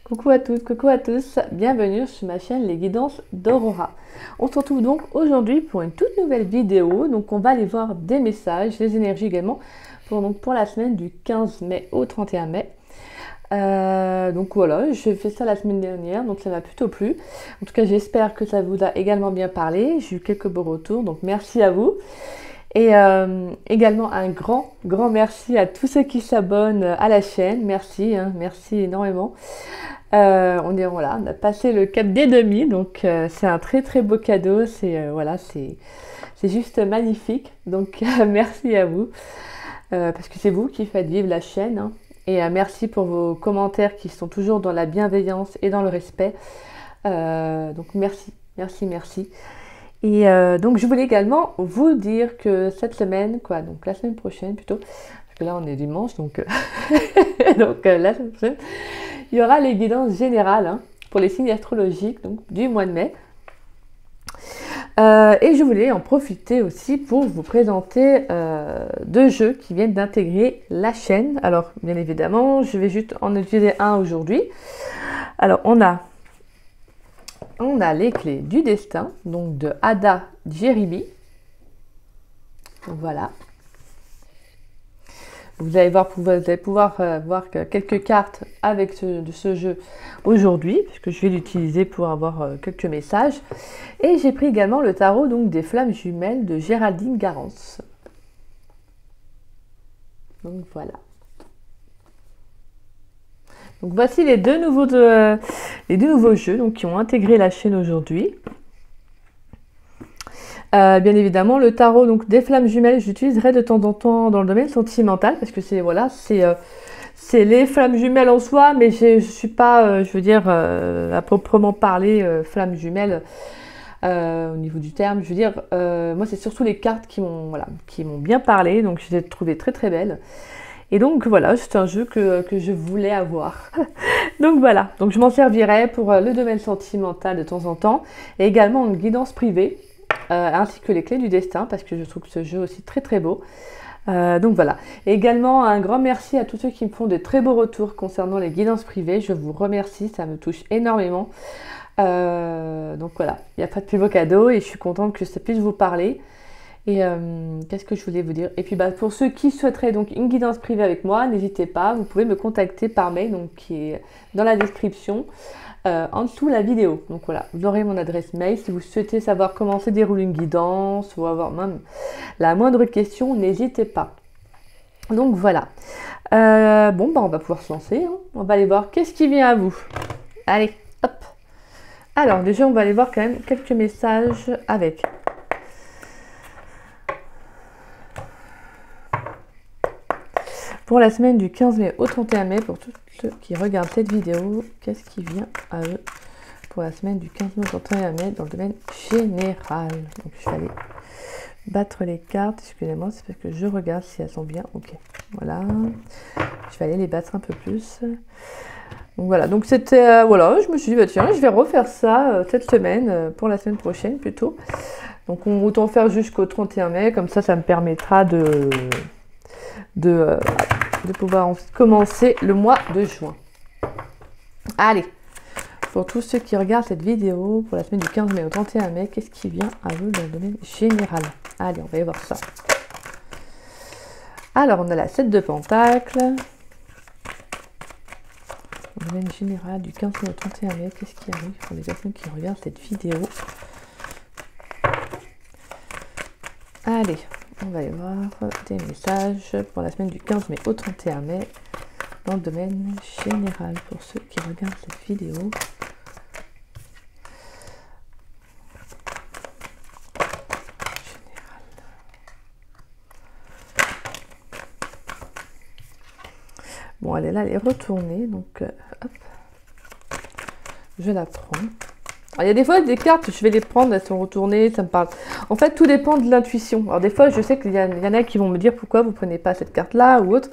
Coucou à toutes, coucou à tous, bienvenue sur ma chaîne Les Guidances d'Aurora. On se retrouve donc aujourd'hui pour une toute nouvelle vidéo. Donc on va aller voir des messages, des énergies également pour la semaine du 15 mai au 31 mai. Donc voilà, j'ai fait ça la semaine dernière, donc ça m'a plutôt plu. En tout cas, j'espère que ça vous a également bien parlé. J'ai eu quelques beaux retours, donc merci à vous. Et également un grand merci à tous ceux qui s'abonnent à la chaîne. Merci, merci énormément. On a passé le cap des 2000, donc c'est un très beau cadeau. C'est juste magnifique. Donc merci à vous, parce que c'est vous qui faites vivre la chaîne. Et merci pour vos commentaires qui sont toujours dans la bienveillance et dans le respect. Donc merci. Et donc je voulais également vous dire que cette semaine, donc la semaine prochaine plutôt, parce que là on est dimanche, donc, la semaine prochaine, il y aura les guidances générales pour les signes astrologiques donc, du mois de mai. Et je voulais en profiter aussi pour vous présenter deux jeux qui viennent d'intégrer la chaîne. Alors bien évidemment, je vais juste en utiliser un aujourd'hui. Alors on a les clés du destin, donc de Ada Jeremy. Donc voilà. Vous allez pouvoir voir quelques cartes avec ce jeu aujourd'hui, puisque je vais l'utiliser pour avoir quelques messages. Et j'ai pris également le tarot donc des flammes jumelles de Géraldine Garance. Donc voilà. Donc voici les deux nouveaux jeux donc, qui ont intégré la chaîne aujourd'hui. Bien évidemment, le tarot donc des flammes jumelles, j'utiliserai de temps en temps dans le domaine sentimental parce que c'est les flammes jumelles en soi, mais je suis pas, à proprement parler flammes jumelles au niveau du terme. Je veux dire, moi c'est surtout les cartes qui m'ont bien parlé, donc je les ai trouvées très belles. Et donc voilà, c'est un jeu que je voulais avoir. Donc voilà, donc je m'en servirai pour le domaine sentimental de temps en temps, et également une guidance privée. Ainsi que les clés du destin, parce que je trouve ce jeu aussi très beau. Donc voilà. Et également un grand merci à tous ceux qui me font de très beaux retours concernant les guidances privées. Je vous remercie, ça me touche énormément. Donc voilà, il n'y a pas de plus beau cadeau et je suis contente que ça puisse vous parler. Et qu'est-ce que je voulais vous dire? Et puis pour ceux qui souhaiteraient donc une guidance privée avec moi, n'hésitez pas, vous pouvez me contacter par mail, donc qui est dans la description. En dessous la vidéo. Donc voilà, vous aurez mon adresse mail. Si vous souhaitez savoir comment se déroule une guidance ou avoir même la moindre question, n'hésitez pas. Donc voilà. On va pouvoir se lancer. On va aller voir qu'est-ce qui vient à vous. Allez, hop. Alors déjà, on va aller voir quand même quelques messages avec. Pour la semaine du 15 mai au 31 mai, pour tous ceux qui regardent cette vidéo, qu'est-ce qui vient à eux pour la semaine du 15 mai au 31 mai dans le domaine général? Donc je vais aller battre les cartes, excusez-moi, c'est parce que je regarde si elles sont bien. Ok, voilà. Je vais aller les battre un peu plus. Donc voilà, donc c'était, je me suis dit, bah, tiens, je vais refaire ça cette semaine, pour la semaine prochaine plutôt. Donc autant faire jusqu'au 31 mai, comme ça me permettra de pouvoir commencer le mois de juin. Allez, pour tous ceux qui regardent cette vidéo, pour la semaine du 15 mai au 31 mai, qu'est-ce qui vient à eux dans le domaine général? Allez, on va y voir ça. Alors, on a la 7 de Pentacles. Dans le domaine général du 15 mai au 31 mai, qu'est-ce qui arrive pour les personnes qui regardent cette vidéo? Allez, on va aller voir des messages pour la semaine du 15 mai au 31 mai dans le domaine général pour ceux qui regardent cette vidéo. Général. Bon, elle est là, elle est retournée, donc hop, je la prends. Alors, il y a des fois des cartes, je vais les prendre, elles sont retournées, ça me parle. En fait, tout dépend de l'intuition. Alors des fois, je sais qu'il y en a qui vont me dire pourquoi vous prenez pas cette carte-là ou autre.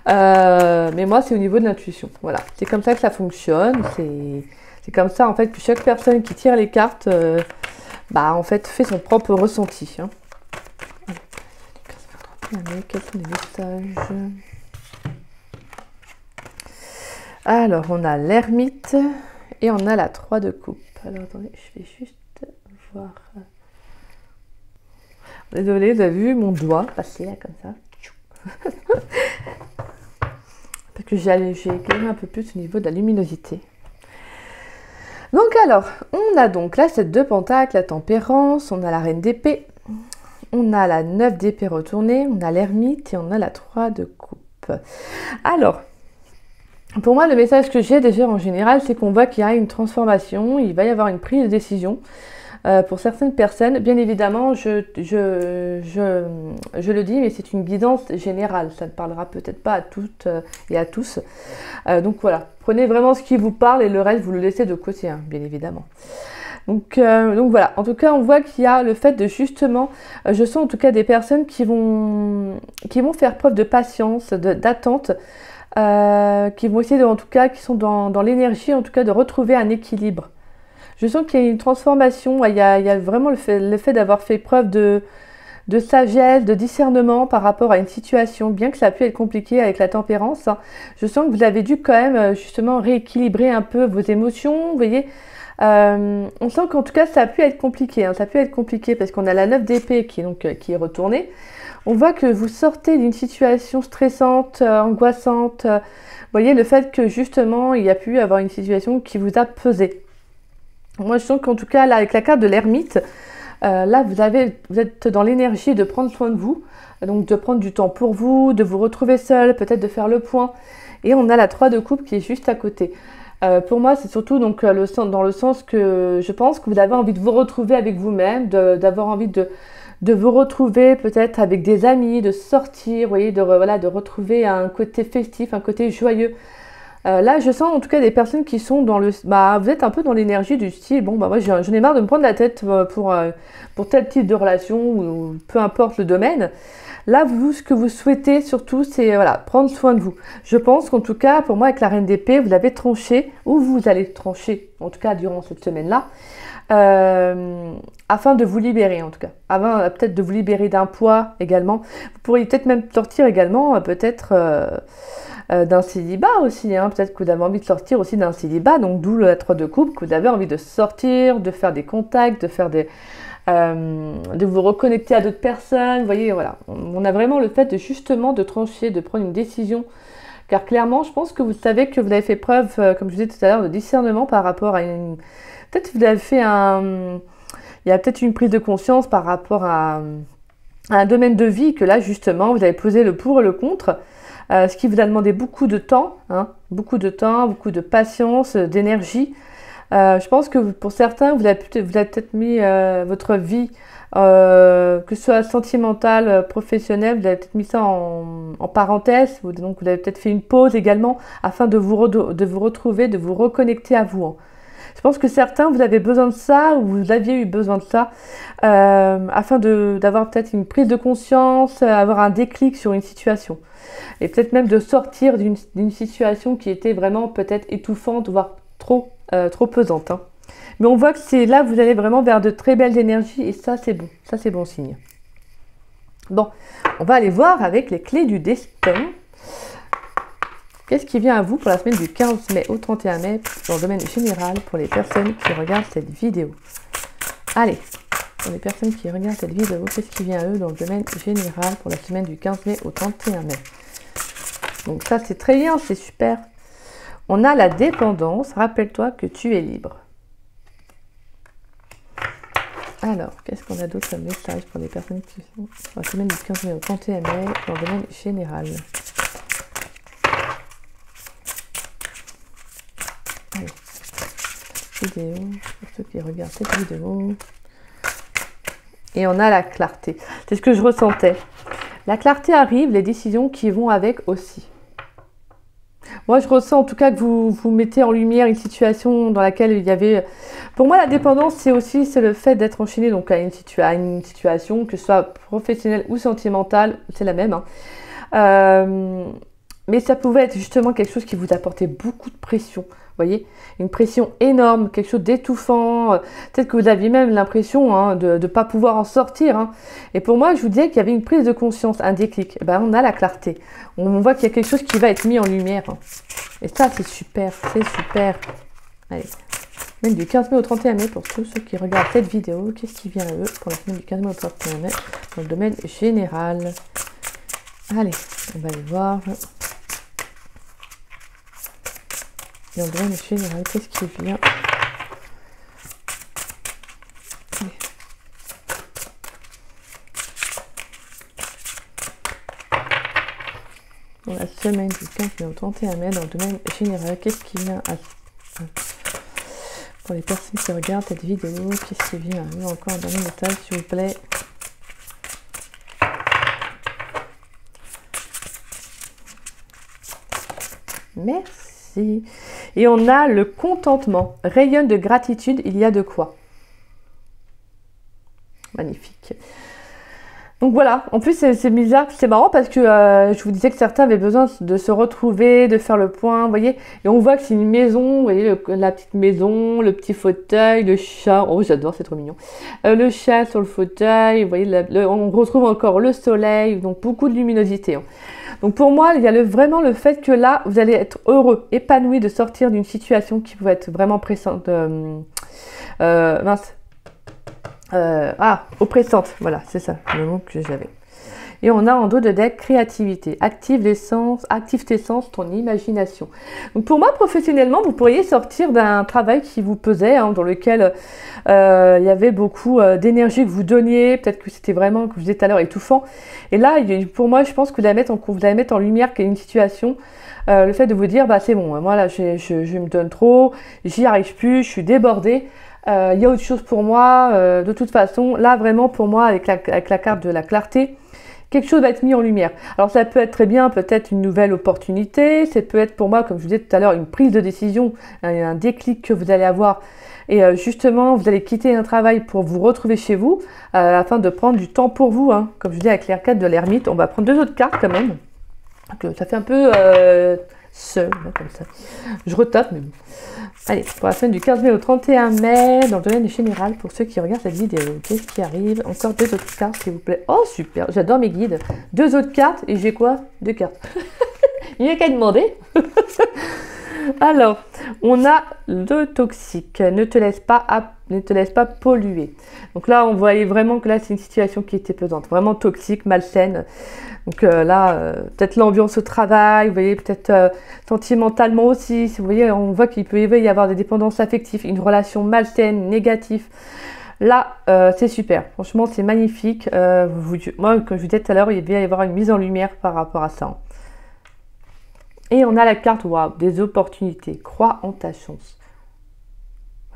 Mais moi, c'est au niveau de l'intuition. Voilà, c'est comme ça que ça fonctionne. C'est comme ça, en fait, que chaque personne qui tire les cartes, en fait, fait son propre ressenti. Quels sont les messages? Alors, on a l'ermite et on a la 3 de coupe. Alors, attendez, je vais juste voir. Désolée, vous avez vu mon doigt passer là, comme ça. Parce que j'ai éclairé un peu plus au niveau de la luminosité. Donc alors, on a donc là cette 2 pentacles, la tempérance, on a la reine d'épée, on a la 9 d'épée retournée, on a l'ermite et on a la 3 de coupe. Alors, pour moi, le message que j'ai déjà en général, c'est qu'on voit qu'il y a une transformation, il va y avoir une prise de décision. Pour certaines personnes, bien évidemment, je le dis, mais c'est une guidance générale. Ça ne parlera peut-être pas à toutes et à tous. Donc voilà, prenez vraiment ce qui vous parle et le reste, vous le laissez de côté, hein, bien évidemment. Donc voilà, en tout cas, on voit qu'il y a le fait de justement, je sens en tout cas des personnes qui vont faire preuve de patience, d'attente, qui vont essayer, en tout cas, qui sont dans l'énergie, en tout cas, de retrouver un équilibre. Je sens qu'il y a une transformation, il y a vraiment le fait d'avoir fait preuve de sagesse, de discernement par rapport à une situation, bien que ça a pu être compliqué avec la tempérance. Hein. Je sens que vous avez dû quand même justement rééquilibrer un peu vos émotions, vous voyez. On sent qu'en tout cas ça a pu être compliqué, hein. Ça a pu être compliqué parce qu'on a la 9 d'épée qui est retournée. On voit que vous sortez d'une situation stressante, angoissante. Vous voyez, le fait que justement il y a pu avoir une situation qui vous a pesé. Moi, je sens qu'en tout cas, là, avec la carte de l'ermite, là, vous êtes dans l'énergie de prendre soin de vous, donc de prendre du temps pour vous, de vous retrouver seul, peut-être de faire le point. Et on a la 3 de coupe qui est juste à côté. Pour moi, c'est surtout donc, dans le sens que je pense que vous avez envie de vous retrouver avec vous-même, d'avoir envie de vous retrouver peut-être avec des amis, de sortir, vous voyez, de retrouver un côté festif, un côté joyeux. Là, je sens en tout cas des personnes qui sont dans le... vous êtes un peu dans l'énergie du style, bon, moi, j'en ai marre de me prendre la tête pour tel type de relation, ou peu importe le domaine. Là, vous, ce que vous souhaitez surtout, c'est prendre soin de vous. Je pense qu'en tout cas, pour moi, avec la reine d'épée, vous avez tranché, ou vous allez trancher, en tout cas durant cette semaine-là, afin de vous libérer, en tout cas. Avant, peut-être de vous libérer d'un poids également. Vous pourriez peut-être même sortir également, d'un célibat aussi, hein. Peut-être que vous avez envie de sortir aussi d'un célibat, donc d'où la 3 de coupe, que vous avez envie de sortir, de faire des contacts, de vous reconnecter à d'autres personnes, vous voyez, voilà. On a vraiment le fait de justement de trancher, de prendre une décision, car clairement, je pense que vous savez que vous avez fait preuve, comme je vous disais tout à l'heure, de discernement par rapport à une... Peut-être que vous avez fait il y a peut-être une prise de conscience par rapport à un domaine de vie que là, justement, vous avez posé le pour et le contre. Ce qui vous a demandé beaucoup de temps, hein, beaucoup de patience, d'énergie. Je pense que pour certains, vous avez peut-être mis votre vie, que ce soit sentimentale, professionnelle, vous avez peut-être mis ça en parenthèse, donc vous avez peut-être fait une pause également afin de vous retrouver, de vous reconnecter à vous. Hein. Je pense que certains, vous avez besoin de ça, ou vous aviez eu besoin de ça, afin d'avoir peut-être une prise de conscience, avoir un déclic sur une situation. Et peut-être même de sortir d'une situation qui était vraiment peut-être étouffante, voire trop pesante. Hein. Mais on voit que c'est là, vous allez vraiment vers de très belles énergies, et ça, c'est bon. Ça, c'est bon signe. Bon, on va aller voir avec les clés du destin. Qu'est-ce qui vient à vous pour la semaine du 15 mai au 31 mai, dans le domaine général, pour les personnes qui regardent cette vidéo? Allez, pour les personnes qui regardent cette vidéo, qu'est-ce qui vient à eux dans le domaine général pour la semaine du 15 mai au 31 mai? Donc ça, c'est très bien, c'est super. On a la dépendance. Rappelle-toi que tu es libre. Alors, qu'est-ce qu'on a d'autre comme message pour les personnes qui sont dans la semaine du 15 mai au 31 mai dans le domaine général? Allez, vidéo, pour ceux qui regardent cette vidéo. Et on a la clarté. C'est ce que je ressentais. La clarté arrive, les décisions qui vont avec aussi. Moi, je ressens en tout cas que vous mettez en lumière une situation dans laquelle il y avait... Pour moi, la dépendance, c'est le fait d'être enchaîné donc, à une situation, que ce soit professionnelle ou sentimentale, c'est la même. Hein. Mais ça pouvait être justement quelque chose qui vous apportait beaucoup de pression. Vous voyez, une pression énorme, quelque chose d'étouffant. Peut-être que vous aviez même l'impression hein, de ne pas pouvoir en sortir. Hein. Et pour moi, je vous disais qu'il y avait une prise de conscience, un déclic. Et ben, on a la clarté. On voit qu'il y a quelque chose qui va être mis en lumière. Hein. Et ça, c'est super, c'est super. Allez, semaine du 15 mai au 31 mai pour tous ceux qui regardent cette vidéo. Qu'est-ce qui vient à eux pour la semaine du 15 mai au 31 mai dans le domaine général? Allez, on va aller voir. Dans le domaine général, qu'est-ce qui vient? Allez. Dans la semaine du 15 mai au 31 mai, dans le domaine général, qu'est-ce qui vient pour les personnes qui regardent cette vidéo, qu'est-ce qui vient à eux encore dans les messages, s'il vous plaît? Merci. Et on a le contentement. Rayonne de gratitude, il y a de quoi. Magnifique. Donc voilà, en plus c'est bizarre, c'est marrant parce que je vous disais que certains avaient besoin de se retrouver, de faire le point, vous voyez. Et on voit que c'est une maison, vous voyez, la petite maison, le petit fauteuil, le chat, oh j'adore, c'est trop mignon. Le chat sur le fauteuil, vous voyez, on retrouve encore le soleil, donc beaucoup de luminosité. Hein. Donc pour moi, il y a vraiment le fait que là, vous allez être heureux, épanoui de sortir d'une situation qui peut être vraiment pressante. Oppressante, voilà, c'est ça le mot que j'avais. Et on a en dos de deck créativité, active tes sens, ton imagination. Donc pour moi, professionnellement, vous pourriez sortir d'un travail qui vous pesait, hein, dans lequel il y avait beaucoup d'énergie que vous donniez, peut-être que c'était vraiment, que vous êtes à l'heure étouffant. Et là, pour moi, je pense que vous allez mettre en lumière une situation, le fait de vous dire, bah c'est bon, moi là, je me donne trop, j'y arrive plus, je suis débordée. Il y a autre chose pour moi, de toute façon, là vraiment pour moi avec la carte de la clarté, quelque chose va être mis en lumière. Alors ça peut être très bien, peut-être une nouvelle opportunité, ça peut être pour moi, comme je vous disais tout à l'heure, une prise de décision, un déclic que vous allez avoir et justement vous allez quitter un travail pour vous retrouver chez vous afin de prendre du temps pour vous, hein. Comme je vous dis avec les cartes de l'ermite, on va prendre deux autres cartes quand même, donc, ça fait un peu seul, hein, comme ça, je retape mais bon. Allez, pour la semaine du 15 mai au 31 mai, dans le domaine général, pour ceux qui regardent cette vidéo, qu'est-ce qui arrive? Encore deux autres cartes, s'il vous plaît. Oh, super, j'adore mes guides. Deux autres cartes, et j'ai quoi? Deux cartes. Il n'y a qu'à demander. Alors, on a le toxique. Ne te laisse pas polluer. Donc là, on voyait vraiment que là, c'est une situation qui était pesante. Vraiment toxique, malsaine. Donc là, peut-être l'ambiance au travail, vous voyez, peut-être sentimentalement aussi. Vous voyez, on voit qu'il peut y avoir des dépendances affectives, une relation malsaine, négative. Là, c'est super. Franchement, c'est magnifique. Moi, comme je vous disais tout à l'heure, il va y avoir une mise en lumière par rapport à ça. Et on a la carte, waouh, des opportunités. Crois en ta chance.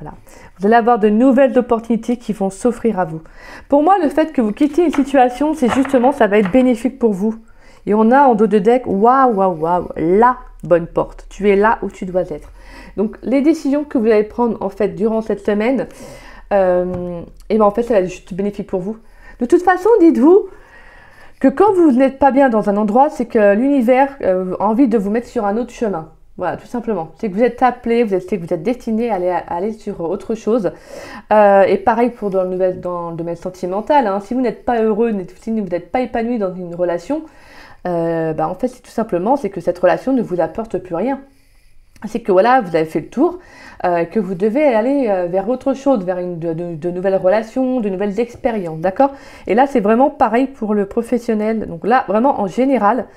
Voilà. Vous allez avoir de nouvelles opportunités qui vont s'offrir à vous. Pour moi, le fait que vous quittez une situation, c'est justement, ça va être bénéfique pour vous. Et on a en dos de deck, waouh, waouh, waouh, la bonne porte. Tu es là où tu dois être. Donc, les décisions que vous allez prendre, en fait, durant cette semaine, et ben en fait, ça va être juste bénéfique pour vous. De toute façon, dites-vous que quand vous n'êtes pas bien dans un endroit, c'est que l'univers a envie de vous mettre sur un autre chemin. Voilà, tout simplement. C'est que vous êtes appelé, vous êtes destiné à aller sur autre chose. Et pareil pour dans le domaine sentimental. Hein. Si vous n'êtes pas heureux, si vous n'êtes pas épanoui dans une relation, en fait, c'est tout simplement, c'est que cette relation ne vous apporte plus rien. C'est que voilà, vous avez fait le tour, que vous devez aller vers autre chose, vers de nouvelles relations, de nouvelles expériences, d'accord? Et là, c'est vraiment pareil pour le professionnel. Donc là, vraiment en général,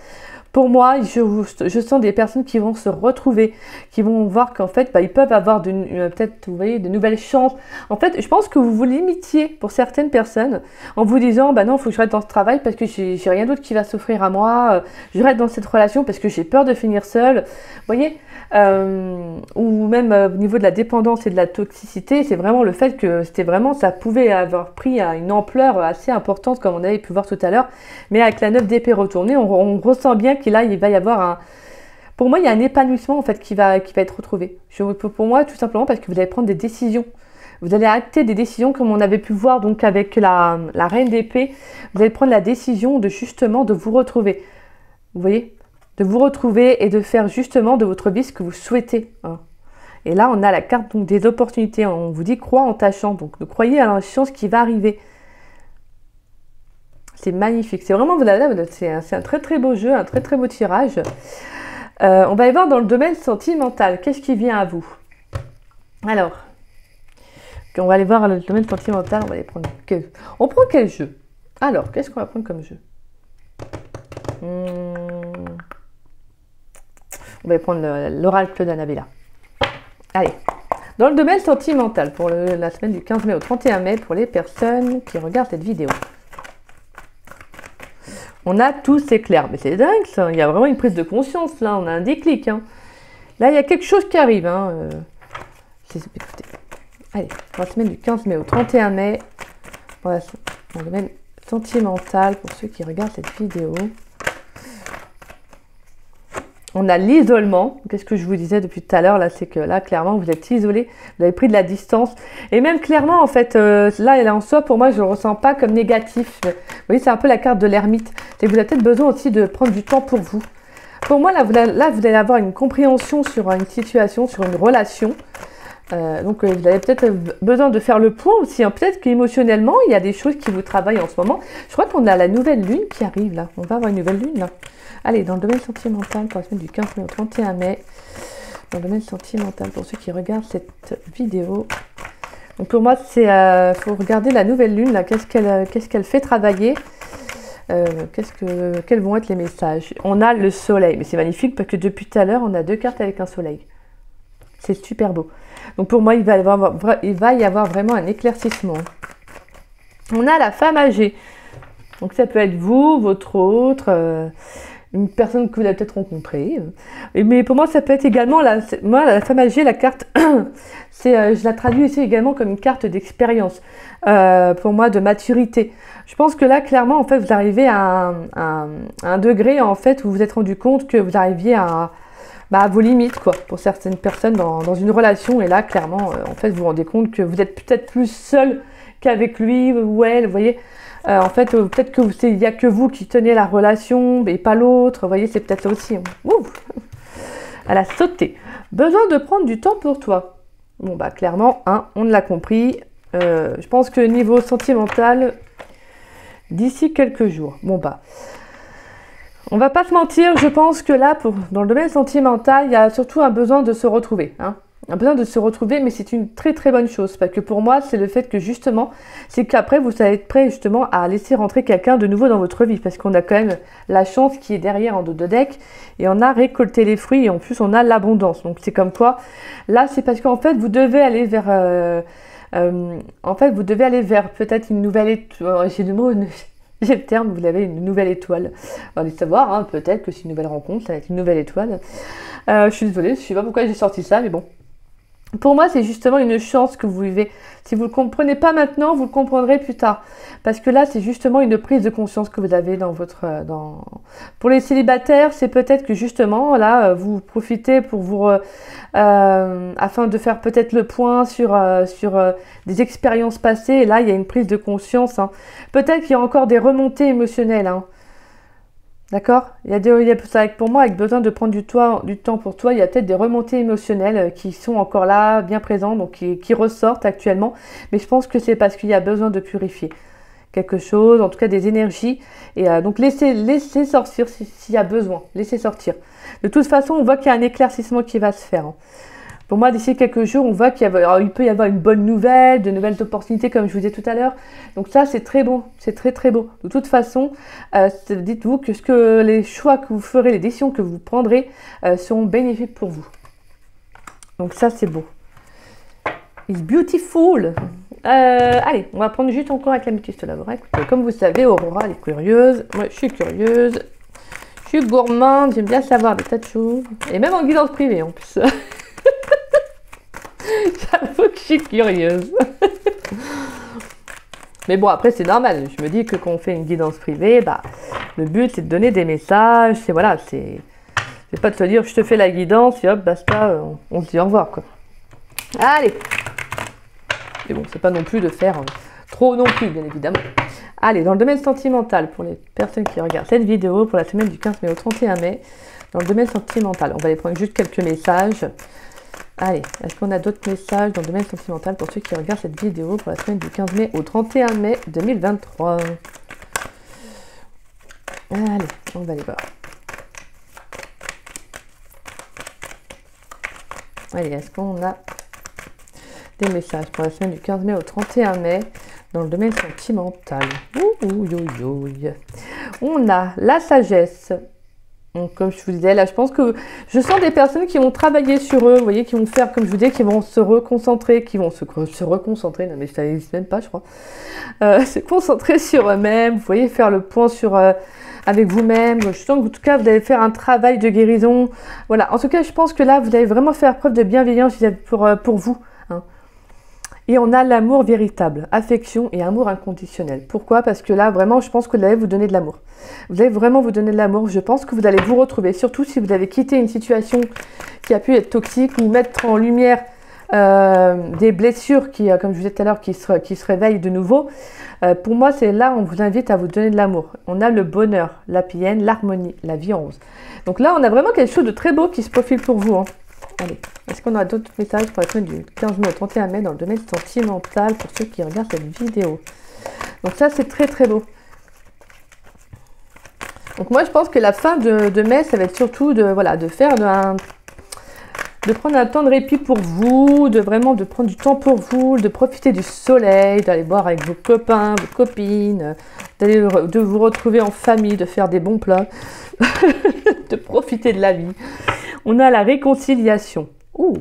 pour moi, je sens des personnes qui vont se retrouver, qui vont voir qu'en fait, ils peuvent avoir peut-être, vous voyez, de nouvelles chances. En fait, je pense que vous vous limitiez pour certaines personnes en vous disant, bah non, il faut que je reste dans ce travail parce que j'ai rien d'autre qui va s'offrir à moi. Je reste dans cette relation parce que j'ai peur de finir seule. Vous voyez, ou même au niveau de la dépendance et de la toxicité, c'est vraiment le fait que ça pouvait avoir pris une ampleur assez importante comme on avait pu voir tout à l'heure. Mais avec la 9 d'épée retournée, on ressent bien qu'il va y avoir pour moi, il y a un épanouissement en fait qui va être retrouvé. Pour moi, tout simplement parce que vous allez prendre des décisions. Vous allez acter des décisions comme on avait pu voir donc avec la reine d'épée. Vous allez prendre la décision de justement de vous retrouver. Vous voyez, de vous retrouver et de faire justement de votre vie ce que vous souhaitez. Hein. Et là, on a la carte donc, des opportunités. On vous dit crois en ta chance. Donc, croyez à la chance qui va arriver. C'est magnifique. C'est vraiment, c'est un très très beau jeu, un très très beau tirage. On va aller voir dans le domaine sentimental. Qu'est-ce qui vient à vous? Alors, on va aller voir le domaine sentimental. On va aller prendre on prend quel jeu? Alors, qu'est-ce qu'on va prendre comme jeu? On va prendre l'oracle d'Annabella. Allez, dans le domaine sentimental, pour la semaine du 15 mai au 31 mai, pour les personnes qui regardent cette vidéo. On a tout s'éclaire. Mais c'est dingue ça, il y a vraiment une prise de conscience là, on a un déclic. Hein. Là, il y a quelque chose qui arrive. Hein. Écoutez. Allez, pour la semaine du 15 mai au 31 mai, voilà, dans le domaine sentimental, pour ceux qui regardent cette vidéo. On a l'isolement. Qu'est-ce que je vous disais depuis tout à l'heure? Là, c'est que là, clairement, vous êtes isolé. Vous avez pris de la distance. Et même clairement, en fait, là, elle est en soi, pour moi, je ne le ressens pas comme négatif. Vous voyez, c'est un peu la carte de l'ermite. C'est que vous avez peut-être besoin aussi de prendre du temps pour vous. Pour moi, là, vous allez avoir une compréhension sur une situation, sur une relation. Donc, vous avez peut-être besoin de faire le point aussi. Hein. Peut-être qu'émotionnellement, il y a des choses qui vous travaillent en ce moment. Je crois qu'on a la nouvelle lune qui arrive, là. On va avoir une nouvelle lune, là. Allez, dans le domaine sentimental, pour la semaine du 15 mai au 31 mai, dans le domaine sentimental, pour ceux qui regardent cette vidéo. Donc pour moi, c'est faut regarder la nouvelle lune, là, qu'est-ce qu'elle fait travailler, quels vont être les messages. On a le soleil, mais c'est magnifique parce que depuis tout à l'heure, on a 2 cartes avec un soleil. C'est super beau. Donc pour moi, il va y avoir vraiment un éclaircissement. On a la femme âgée. Donc ça peut être vous, votre autre... une personne que vous avez peut-être rencontrée. Mais pour moi, ça peut être également, la femme âgée, la carte, je la traduis aussi également comme une carte d'expérience, pour moi, de maturité. Je pense que là, clairement, en fait, vous arrivez à un degré, en fait, où vous vous êtes rendu compte que vous arriviez à vos limites, quoi, pour certaines personnes dans une relation. Et là, clairement, en fait, vous vous rendez compte que vous êtes peut-être plus seul qu'avec lui ou elle, vous voyez. En fait, peut-être qu'il n'y a que vous qui tenez la relation et pas l'autre. Vous voyez, c'est peut-être là aussi. Ouh, elle a sauté. Besoin de prendre du temps pour toi. Bon, bah clairement, hein, on l'a compris. Je pense que niveau sentimental, d'ici quelques jours. Bon, bah, on va pas se mentir. Je pense que là, dans le domaine sentimental, il y a surtout un besoin de se retrouver. Hein. Un besoin de se retrouver, mais c'est une très très bonne chose, parce que pour moi, c'est le fait que justement, c'est qu'après, vous allez être prêt justement à laisser rentrer quelqu'un de nouveau dans votre vie, parce qu'on a quand même la chance qui est derrière en dos de deck, et on a récolté les fruits, et en plus, on a l'abondance. Donc, c'est comme quoi, là, c'est parce qu'en fait, vous devez aller vers... vous devez aller vers peut-être une nouvelle étoile. J'ai le terme, vous avez une nouvelle étoile. On va savoir, hein, peut-être que c'est une nouvelle rencontre, ça va être une nouvelle étoile. Je suis désolée, je ne sais pas pourquoi j'ai sorti ça, mais bon. Pour moi, c'est justement une chance que vous vivez. Si vous ne le comprenez pas maintenant, vous le comprendrez plus tard. Parce que là, c'est justement une prise de conscience que vous avez dans votre... Pour les célibataires, c'est peut-être que justement, là, vous profitez pour vous... afin de faire peut-être le point sur des expériences passées. Et là, il y a une prise de conscience. Hein. Peut-être qu'il y a encore des remontées émotionnelles. Hein. D'accord? Pour moi, avec besoin de prendre du temps pour toi, il y a peut-être des remontées émotionnelles qui sont encore là, bien présentes, donc qui ressortent actuellement. Mais je pense que c'est parce qu'il y a besoin de purifier quelque chose, en tout cas des énergies. Et donc, laissez sortir s'il y a besoin. Laissez sortir. De toute façon, on voit qu'il y a un éclaircissement qui va se faire. Hein. Pour moi, d'ici quelques jours, on voit qu'il peut y avoir une bonne nouvelle, de nouvelles opportunités, comme je vous disais tout à l'heure. Donc ça, c'est très bon, c'est très très beau. De toute façon, dites-vous que les choix que vous ferez, les décisions que vous prendrez seront bénéfiques pour vous. Donc ça, c'est beau. It's beautiful. Allez, on va prendre juste encore avec l'améthyste là. Écoutez, comme vous savez, Aurora, elle est curieuse. Moi, je suis curieuse. Je suis gourmande, j'aime bien savoir des tas de choses. Et même en guidance privée, en plus. J'avoue que je suis curieuse. Mais bon, après, c'est normal. Je me dis que quand on fait une guidance privée, le but, c'est de donner des messages. C'est voilà, c'est pas de se dire, je te fais la guidance, et hop, basta, on se dit au revoir, quoi. Allez. Et bon, c'est pas non plus de faire trop non plus, bien évidemment. Allez, dans le domaine sentimental, pour les personnes qui regardent cette vidéo, pour la semaine du 15 mai au 31 mai, dans le domaine sentimental. On va aller prendre juste quelques messages. Allez, est-ce qu'on a d'autres messages dans le domaine sentimental pour ceux qui regardent cette vidéo pour la semaine du 15 mai au 31 mai 2023? Allez, on va aller voir. Allez, est-ce qu'on a des messages pour la semaine du 15 mai au 31 mai dans le domaine sentimental? On a la sagesse. Donc, comme je vous disais, là, je pense que je sens des personnes qui vont travailler sur eux, vous voyez, qui vont faire, comme je vous disais, qui vont se reconcentrer, qui vont se reconcentrer, non mais ça n'existe même pas, je crois, se concentrer sur eux-mêmes, vous voyez, faire le point sur, avec vous-même. Je sens qu'en tout cas, vous allez faire un travail de guérison. Voilà, en tout cas, je pense que là, vous allez vraiment faire preuve de bienveillance pour vous. Hein. Et on a l'amour véritable, affection et amour inconditionnel. Pourquoi? Parce que là, vraiment, je pense que vous allez vous donner de l'amour. Vous allez vraiment vous donner de l'amour. Je pense que vous allez vous retrouver, surtout si vous avez quitté une situation qui a pu être toxique ou mettre en lumière des blessures qui, comme je vous disais tout à l'heure, qui se réveillent de nouveau. Pour moi, c'est là, on vous invite à vous donner de l'amour. On a le bonheur, la pienne, l'harmonie, la vie en rose. Donc là, on a vraiment quelque chose de très beau qui se profile pour vous. Hein. Allez, est-ce qu'on a d'autres messages pour la semaine du 15 mai au 31 mai dans le domaine sentimental pour ceux qui regardent cette vidéo? Donc ça, c'est très très beau. Donc moi, je pense que la fin de mai, ça va être surtout de prendre un temps de répit pour vous, de prendre du temps pour vous, de profiter du soleil, d'aller boire avec vos copains, vos copines, de vous retrouver en famille, de faire des bons plats, de profiter de la vie. On a la réconciliation. Ouh.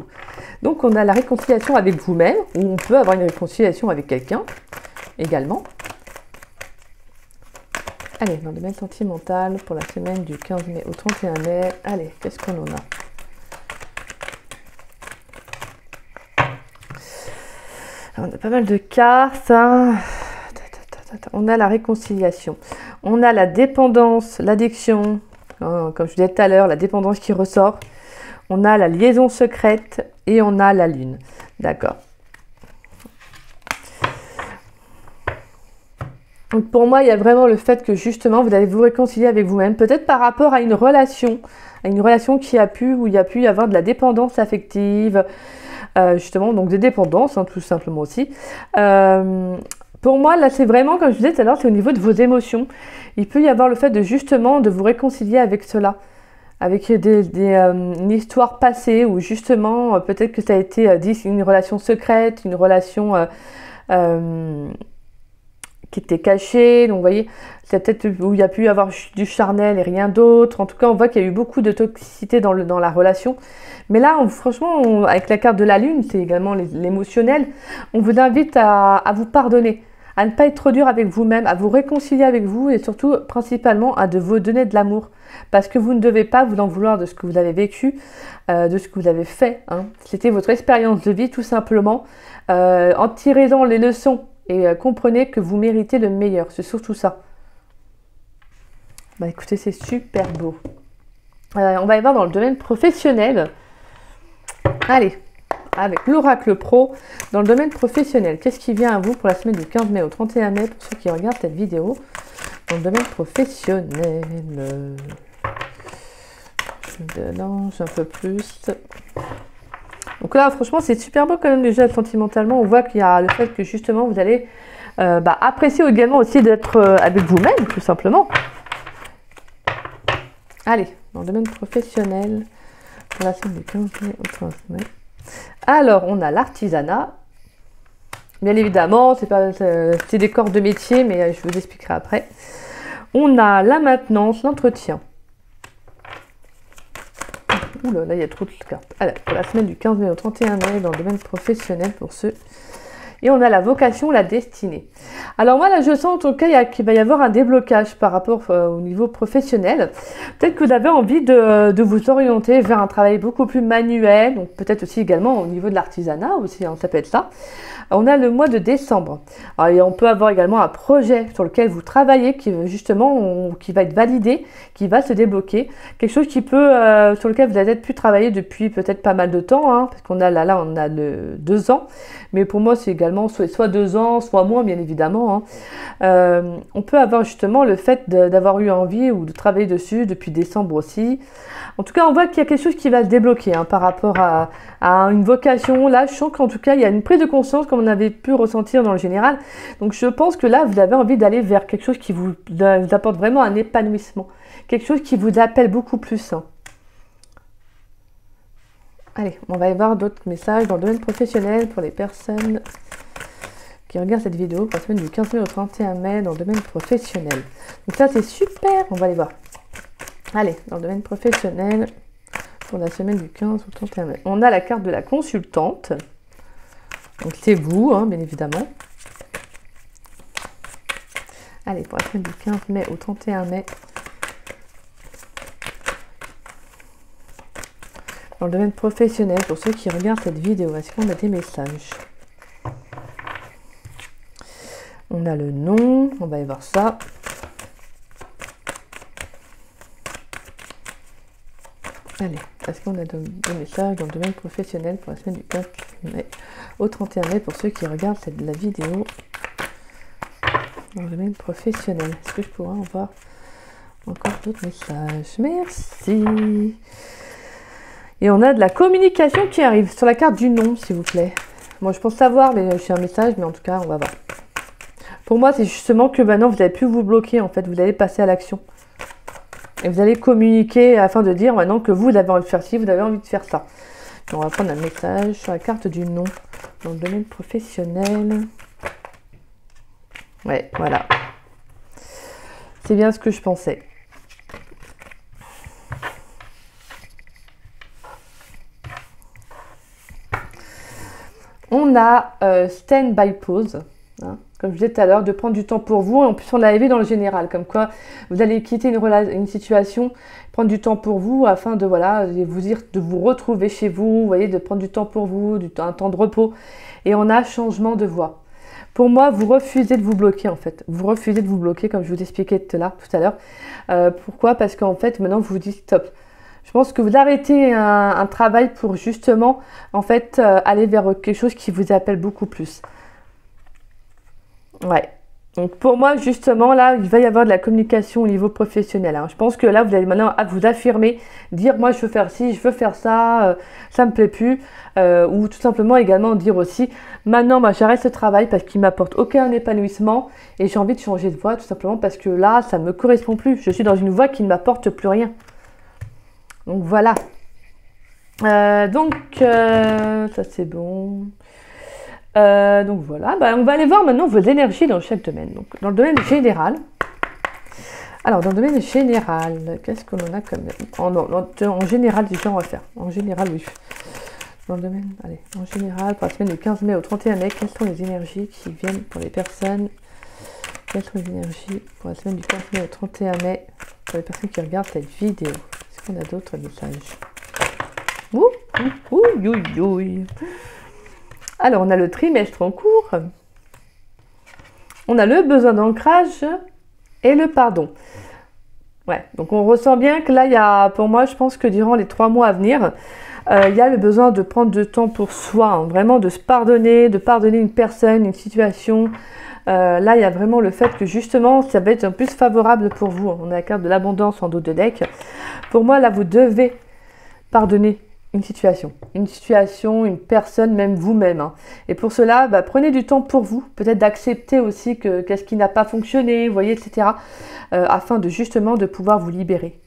Donc on a la réconciliation avec vous-même, ou on peut avoir une réconciliation avec quelqu'un également. Allez, dans le domaine sentimental, pour la semaine du 15 mai au 31 mai, allez, qu'est-ce qu'on en a? On a pas mal de cartes. Hein. On a la réconciliation. On a la dépendance, l'addiction. Hein, comme je disais tout à l'heure, la dépendance qui ressort. On a la liaison secrète et on a la lune. D'accord. Donc pour moi, il y a vraiment le fait que justement, vous allez vous réconcilier avec vous-même. Peut-être par rapport à une relation qui a pu, où il y a pu y avoir de la dépendance affective. Justement, donc des dépendances, hein, tout simplement aussi. Pour moi, là, c'est vraiment, comme je disais tout à l'heure, c'est au niveau de vos émotions. Il peut y avoir le fait de justement de vous réconcilier avec cela, avec une histoire passée où justement, peut-être que ça a été une relation secrète, une relation qui était cachée. Donc, vous voyez, c'est peut-être où il y a pu y avoir du charnel et rien d'autre. En tout cas, on voit qu'il y a eu beaucoup de toxicité dans la relation. Mais là, franchement, avec la carte de la lune, c'est également l'émotionnel. On vous invite à vous pardonner, à ne pas être trop dur avec vous-même, à vous réconcilier avec vous et surtout, principalement, à de vous donner de l'amour. Parce que vous ne devez pas vous en vouloir de ce que vous avez vécu, de ce que vous avez fait. Hein. C'était votre expérience de vie, tout simplement. En tirez-en les leçons et comprenez que vous méritez le meilleur. C'est surtout ça. Bah, écoutez, c'est super beau. On va y voir dans le domaine professionnel. Allez, avec l'Oracle Pro, dans le domaine professionnel, qu'est-ce qui vient à vous pour la semaine du 15 mai au 31 mai, pour ceux qui regardent cette vidéo, dans le domaine professionnel? Je mélange un peu plus. Donc là, franchement, c'est super beau quand même déjà sentimentalement. On voit qu'il y a le fait que justement, vous allez apprécier également aussi d'être avec vous-même, tout simplement. Allez, dans le domaine professionnel, pour la semaine du 15 mai au 30 mai. Alors, on a l'artisanat. Bien évidemment, c'est des corps de métier, mais je vous expliquerai après. On a la maintenance, l'entretien. Ouh là, là, il y a trop de cartes. Alors, pour la semaine du 15 mai au 31 mai, dans le domaine professionnel pour ceux. Et on a la vocation, la destinée. Alors moi, là, je sens en tout cas qu'il va y avoir un déblocage par rapport au niveau professionnel. Peut-être que vous avez envie de vous orienter vers un travail beaucoup plus manuel, donc peut-être aussi également au niveau de l'artisanat, aussi, hein, ça peut être ça. On a le mois de décembre. Alors, et on peut avoir également un projet sur lequel vous travaillez qui justement qui va être validé, qui va se débloquer. Quelque chose qui peut, sur lequel vous avez peut-être pu travailler depuis peut-être pas mal de temps, hein, parce qu'on a là on a 2 ans. Mais pour moi, c'est également normalement soit 2 ans, soit moins, bien évidemment. Hein. On peut avoir justement le fait d'avoir eu envie ou de travailler dessus depuis décembre aussi. En tout cas, on voit qu'il y a quelque chose qui va se débloquer hein, par rapport à une vocation. Là, je sens qu'en tout cas, il y a une prise de conscience comme on avait pu ressentir dans le général. Donc, je pense que là, vous avez envie d'aller vers quelque chose qui vous apporte vraiment un épanouissement. Quelque chose qui vous appelle beaucoup plus. Hein. Allez, on va y voir d'autres messages dans le domaine professionnel pour les personnes qui regardent cette vidéo pour la semaine du 15 mai au 31 mai dans le domaine professionnel. Donc ça, c'est super. On va aller voir. Allez, dans le domaine professionnel, pour la semaine du 15 au 31 mai. On a la carte de la consultante. Donc c'est vous, hein, bien évidemment. Allez, pour la semaine du 15 mai au 31 mai. Dans le domaine professionnel, pour ceux qui regardent cette vidéo, est-ce qu'on a des messages? On a le nom, on va y voir ça. Allez, est-ce qu'on a des messages dans le domaine professionnel pour la semaine du 15 mai au 31 mai pour ceux qui regardent la vidéo dans le domaine professionnel? Est-ce que je pourrais en voir encore d'autres messages? Merci. Et on a de la communication qui arrive sur la carte du nom, s'il vous plaît. Moi, je pense savoir, mais j'ai un message, mais en tout cas, on va voir. Pour moi, c'est justement que maintenant, vous n'avez plus vous bloquer, en fait. Vous allez passer à l'action. Et vous allez communiquer afin de dire maintenant que vous avez envie de faire ci, vous avez envie de faire ça. Donc, on va prendre un message sur la carte du nom dans le domaine professionnel. Ouais, voilà. C'est bien ce que je pensais. On a stand by pause, hein, comme je disais tout à l'heure, de prendre du temps pour vous. Et en plus, on l'a vu dans le général, comme quoi vous allez quitter une situation, prendre du temps pour vous afin de voilà, de vous retrouver chez vous, vous voyez, de prendre du temps pour vous, un temps de repos. Et on a changement de voie. Pour moi, vous refusez de vous bloquer en fait. Vous refusez de vous bloquer, comme je vous expliquais tout à l'heure. Pourquoi? Parce qu'en fait, maintenant, vous vous dites stop. Je pense que vous arrêtez un travail pour justement, en fait, aller vers quelque chose qui vous appelle beaucoup plus. Ouais. Donc pour moi, justement, là, il va y avoir de la communication au niveau professionnel. Hein. Je pense que là, vous allez maintenant vous affirmer, dire moi, je veux faire ci, je veux faire ça, ça me plaît plus. Ou tout simplement également dire aussi, maintenant, moi, j'arrête ce travail parce qu'il m'apporte aucun épanouissement et j'ai envie de changer de voie, tout simplement parce que là, ça ne me correspond plus. Je suis dans une voie qui ne m'apporte plus rien. Donc voilà. Ça c'est bon. Donc voilà, on va aller voir maintenant vos énergies dans chaque domaine. Donc dans le domaine général. Alors dans le domaine général, qu'est-ce qu'on en a comme... en général, déjà on va faire. En général, oui. Dans le domaine, allez, en général, pour la semaine du 15 mai au 31 mai, quelles sont les énergies qui viennent pour les personnes? Quelles sont les énergies pour la semaine du 15 mai au 31 mai pour les personnes qui regardent cette vidéo? Est-ce qu'on a d'autres messages? Alors, on a le trimestre en cours. On a le besoin d'ancrage et le pardon. Ouais, donc on ressent bien que là, il y a, pour moi, je pense que durant les 3 mois à venir, il y a le besoin de prendre du temps pour soi, hein, vraiment de pardonner une personne, une situation. Là, il y a vraiment le fait que justement, ça va être un plus favorable pour vous. On a la carte de l'abondance en dos de deck. Pour moi, là, vous devez pardonner une situation, une personne, même vous-même. Hein. Et pour cela, prenez du temps pour vous, peut-être d'accepter aussi qu'est-ce qui n'a pas fonctionné, vous voyez, etc. Afin de justement de pouvoir vous libérer.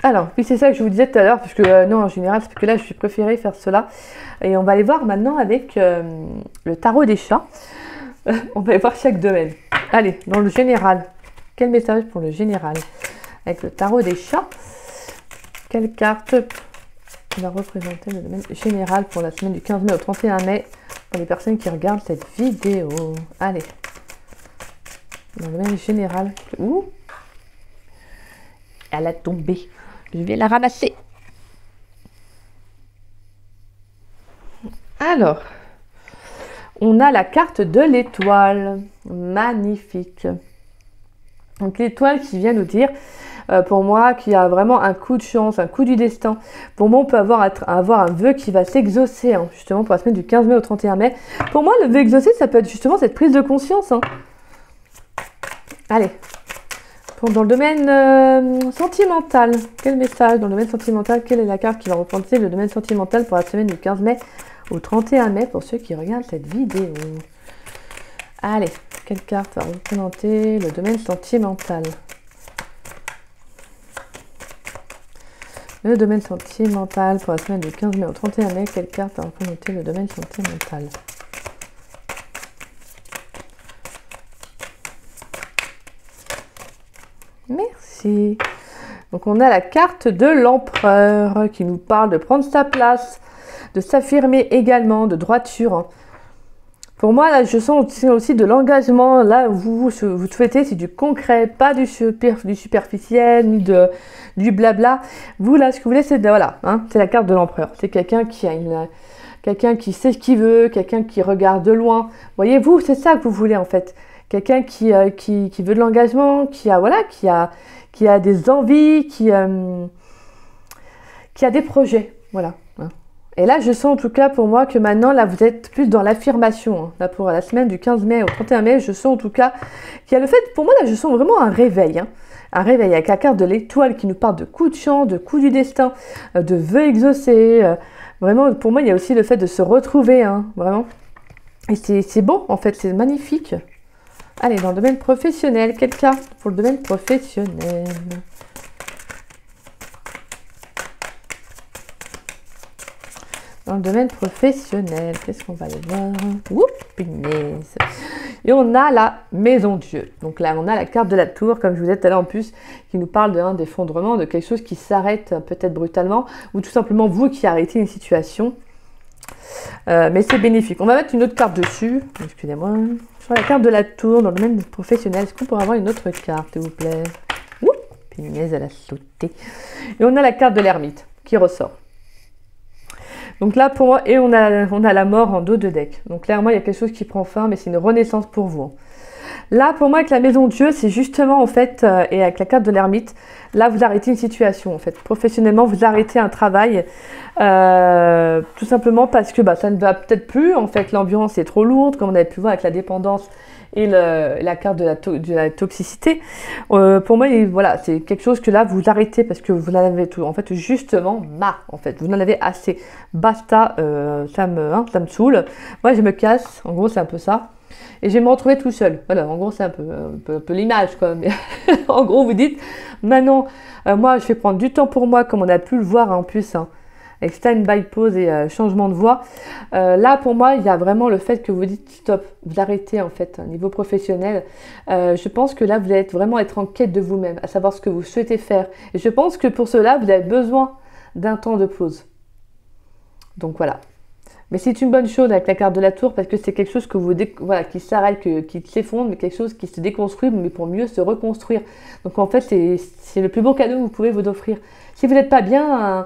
Alors, oui, c'est ça que je vous disais tout à l'heure, parce que non, en général, c'est parce que là, je suis préférée faire cela. Et on va aller voir maintenant avec le tarot des chats. On va aller voir chaque domaine. Allez, dans le général. Quel message pour le général? Avec le tarot des chats. Quelle carte va représenter le domaine général pour la semaine du 15 mai au 31 mai pour les personnes qui regardent cette vidéo? Allez. Dans le domaine général. Ouh, elle a tombé. Je vais la ramasser. Alors, on a la carte de l'étoile. Magnifique. Donc l'étoile qui vient nous dire, pour moi, qui a vraiment un coup de chance, un coup du destin. Pour moi, on peut avoir un vœu qui va s'exaucer, hein, justement pour la semaine du 15 mai au 31 mai. Pour moi, le vœu exaucé, ça peut être justement cette prise de conscience. Hein. Allez, dans le domaine sentimental, quel message dans le domaine sentimental? Quelle est la carte qui va représenter le domaine sentimental pour la semaine du 15 mai au 31 mai pour ceux qui regardent cette vidéo? Allez, quelle carte va représenter le domaine sentimental? Le domaine sentimental pour la semaine du 15 mai au 31 mai, quelle carte va représenter le domaine sentimental? Merci. Donc on a la carte de l'empereur qui nous parle de prendre sa place, de s'affirmer également, de droiture. Pour moi, là, je sens aussi de l'engagement. Là, vous souhaitez, c'est du concret, pas du superficiel, ni du blabla. Vous, là, ce que vous voulez, c'est voilà, hein, c'est la carte de l'empereur. C'est quelqu'un qui a quelqu'un qui sait ce qu'il veut, quelqu'un qui regarde de loin. Voyez-vous, c'est ça que vous voulez en fait. Quelqu'un qui veut de l'engagement, qui a des envies, qui a des projets, voilà. Et là, je sens en tout cas pour moi que maintenant, là, vous êtes plus dans l'affirmation. Hein. Là, pour la semaine du 15 mai au 31 mai, je sens en tout cas qu'il y a le fait, pour moi, là, je sens vraiment un réveil. Hein. Un réveil avec la carte de l'étoile qui nous parle de coups de chance, de coups du destin, de vœux exaucés. Vraiment, pour moi, il y a aussi le fait de se retrouver, hein, vraiment. Et c'est beau, en fait, c'est magnifique. Allez, dans le domaine professionnel, quelle carte pour le domaine professionnel? Dans le domaine professionnel, qu'est-ce qu'on va aller voir? Oups, punaise. Et on a la maison Dieu. Donc là, on a la carte de la tour, comme je vous disais tout à l'heure en plus, qui nous parle d'un effondrement, de quelque chose qui s'arrête peut-être brutalement, ou tout simplement vous qui arrêtez une situation. Mais c'est bénéfique. On va mettre une autre carte dessus. Excusez-moi. Sur la carte de la tour, dans le domaine professionnel, est-ce qu'on pourrait avoir une autre carte, s'il vous plaît? Oups, punaise, elle a sauté. Et on a la carte de l'ermite qui ressort. Donc là, pour moi, et on a la mort en dos de deck. Donc clairement, il y a quelque chose qui prend fin, mais c'est une renaissance pour vous. Hein. Là, pour moi, avec la maison de Dieu, c'est justement, en fait, et avec la carte de l'ermite, là, vous arrêtez une situation, en fait. Professionnellement, vous arrêtez un travail, tout simplement parce que ça ne va peut-être plus. En fait, l'ambiance est trop lourde, comme on avait pu voir avec la dépendance et la carte de la toxicité. Pour moi, voilà, c'est quelque chose que là, vous arrêtez parce que vous en avez tout. En fait, justement, en fait, vous en avez assez. Basta, ça me saoule. Moi, je me casse. En gros, c'est un peu ça. Et je vais me retrouver tout seul. Voilà, en gros, c'est un peu l'image, quoi. Mais en gros, vous dites, maintenant, moi, je vais prendre du temps pour moi, comme on a pu le voir en plus, hein, avec stand-by, pause et changement de voix. Là, pour moi, il y a vraiment le fait que vous dites stop, vous arrêtez en fait, au niveau professionnel. Je pense que là, vous allez vraiment être en quête de vous-même, à savoir ce que vous souhaitez faire. Et je pense que pour cela, vous avez besoin d'un temps de pause. Donc voilà. Mais c'est une bonne chose avec la carte de la tour parce que c'est quelque chose que qui s'arrête, qui s'effondre, mais quelque chose qui se déconstruit, mais pour mieux se reconstruire. Donc en fait, c'est le plus beau cadeau que vous pouvez vous offrir. Si vous n'êtes pas bien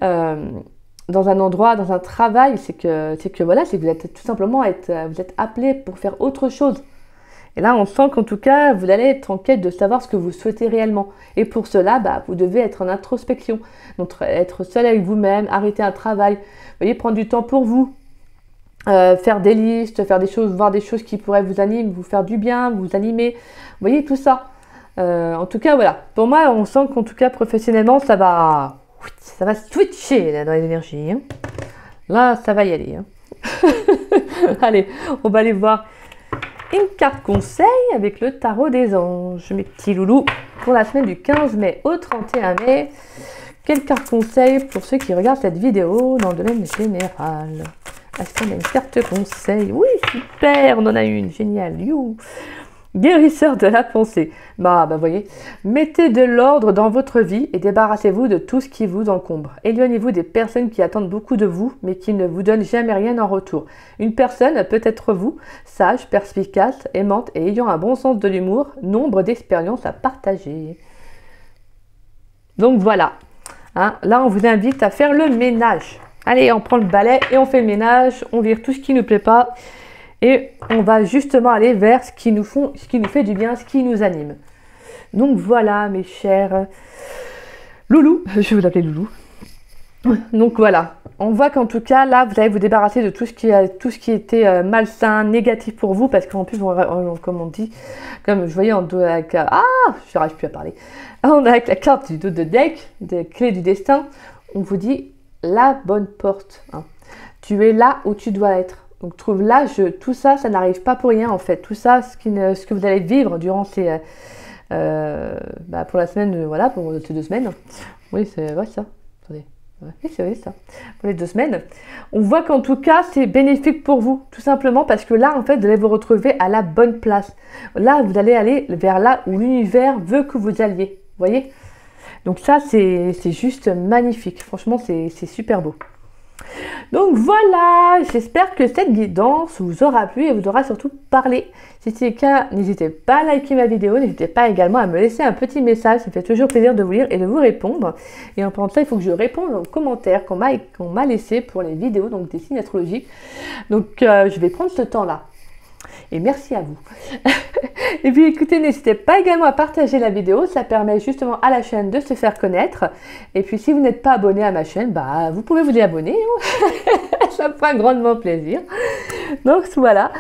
dans un endroit, dans un travail, c'est que voilà, c'est que vous êtes tout simplement vous êtes appelé pour faire autre chose. Et là, on sent qu'en tout cas, vous allez être en quête de savoir ce que vous souhaitez réellement. Et pour cela, vous devez être en introspection. Donc, être seul avec vous-même, arrêter un travail, vous voyez, prendre du temps pour vous, faire des listes, faire des choses, voir des choses qui pourraient vous animer, vous faire du bien, vous animer. Vous voyez, tout ça. En tout cas, voilà. Pour moi, on sent qu'en tout cas, professionnellement, ça va switcher là, dans les énergies. Hein. Là, ça va y aller. Hein. Allez, on va aller voir une carte conseil avec le tarot des anges, mes petits loulous, pour la semaine du 15 mai au 31 mai. Quelle carte conseil pour ceux qui regardent cette vidéo dans le domaine général? Est-ce qu'on a une carte conseil? Oui, super, on en a une, génial, you. Guérisseur de la pensée. Voyez, mettez de l'ordre dans votre vie et débarrassez-vous de tout ce qui vous encombre. Éloignez-vous des personnes qui attendent beaucoup de vous, mais qui ne vous donnent jamais rien en retour. Une personne peut être vous, sage, perspicace, aimante et ayant un bon sens de l'humour, nombre d'expériences à partager. Donc voilà, hein, là on vous invite à faire le ménage. Allez, on prend le balai et on fait le ménage, on vire tout ce qui ne nous plaît pas. Et on va justement aller vers ce qui nous fait du bien, ce qui nous anime. Donc voilà mes chers loulous, je vais vous appeler loulou. Donc voilà, on voit qu'en tout cas là vous allez vous débarrasser de tout ce qui était malsain, négatif pour vous, parce qu'en plus comme on dit, comme je voyais en dos avec je n'arrive plus à parler. On a avec la carte du dos de deck, des clés du destin, on vous dit la bonne porte. Hein. Tu es là où tu dois être. Donc trouve là, tout ça, ça n'arrive pas pour rien en fait. Tout ça, ce que vous allez vivre durant ces pour la semaine, voilà, pour ces 2 semaines. Oui, c'est vrai ça. Attendez. Oui, c'est vrai ça. Pour les 2 semaines. On voit qu'en tout cas, c'est bénéfique pour vous. Tout simplement parce que là, en fait, vous allez vous retrouver à la bonne place. Là, vous allez aller vers là où l'univers veut que vous alliez. Vous voyez? Donc ça, c'est juste magnifique. Franchement, c'est super beau. Donc voilà, j'espère que cette guidance vous aura plu et vous aura surtout parlé. Si c'est le cas, n'hésitez pas à liker ma vidéo, n'hésitez pas également à me laisser un petit message, ça me fait toujours plaisir de vous lire et de vous répondre. Et en parlant de ça, il faut que je réponde aux commentaires qu'on m'a laissés pour les vidéos, donc des signes astrologiques. Donc je vais prendre ce temps-là. Et merci à vous. Et puis écoutez, n'hésitez pas également à partager la vidéo, ça permet justement à la chaîne de se faire connaître. Et puis si vous n'êtes pas abonné à ma chaîne, vous pouvez vous y abonner. Ça me fera grandement plaisir. Donc voilà.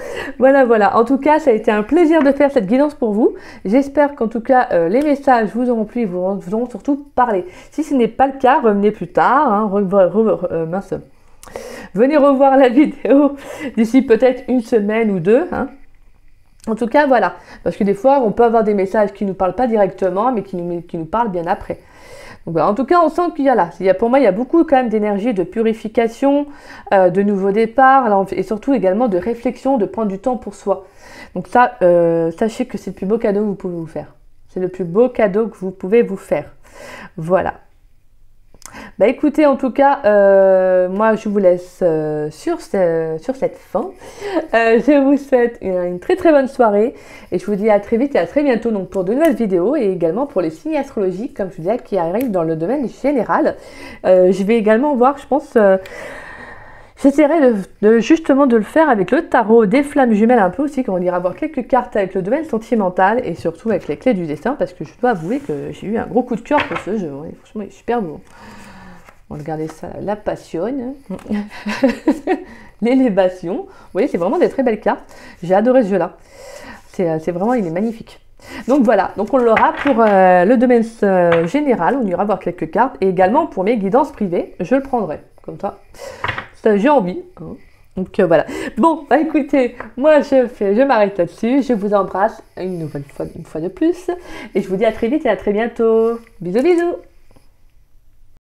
En tout cas, ça a été un plaisir de faire cette guidance pour vous. J'espère qu'en tout cas, les messages vous auront plu et vous auront surtout parlé. Si ce n'est pas le cas, revenez plus tard. Hein, venez revoir la vidéo d'ici peut-être 1 semaine ou 2. Hein. En tout cas, voilà. Parce que des fois, on peut avoir des messages qui ne nous parlent pas directement, mais qui nous parlent bien après. Donc, en tout cas, on sent qu'il y a là. Pour moi, il y a beaucoup quand même d'énergie, de purification, de nouveaux départs, alors, et surtout également de réflexion, de prendre du temps pour soi. Donc ça, sachez que c'est le plus beau cadeau que vous pouvez vous faire. C'est le plus beau cadeau que vous pouvez vous faire. Voilà. Écoutez, en tout cas, moi je vous laisse sur cette fin. Je vous souhaite une très très bonne soirée et je vous dis à très vite et à très bientôt donc pour de nouvelles vidéos et également pour les signes astrologiques, comme je vous disais, qui arrivent dans le domaine général. Je vais également voir, je pense, j'essaierai justement de le faire avec le tarot des flammes jumelles un peu aussi, quand on ira voir quelques cartes avec le domaine sentimental et surtout avec les clés du destin, parce que je dois avouer que j'ai eu un gros coup de cœur pour ce jeu. Ouais, franchement, il est super beau. On va regarder ça, la passionne, l'élévation. Vous voyez, c'est vraiment des très belles cartes. J'ai adoré ce jeu-là. C'est vraiment, il est magnifique. Donc voilà, donc on l'aura pour le domaine général, on ira voir quelques cartes. Et également pour mes guidances privées, je le prendrai. Comme ça j'ai envie. Hein. Donc voilà. Bon, écoutez, moi je m'arrête là-dessus. Je vous embrasse une fois de plus. Et je vous dis à très vite et à très bientôt. Bisous, bisous.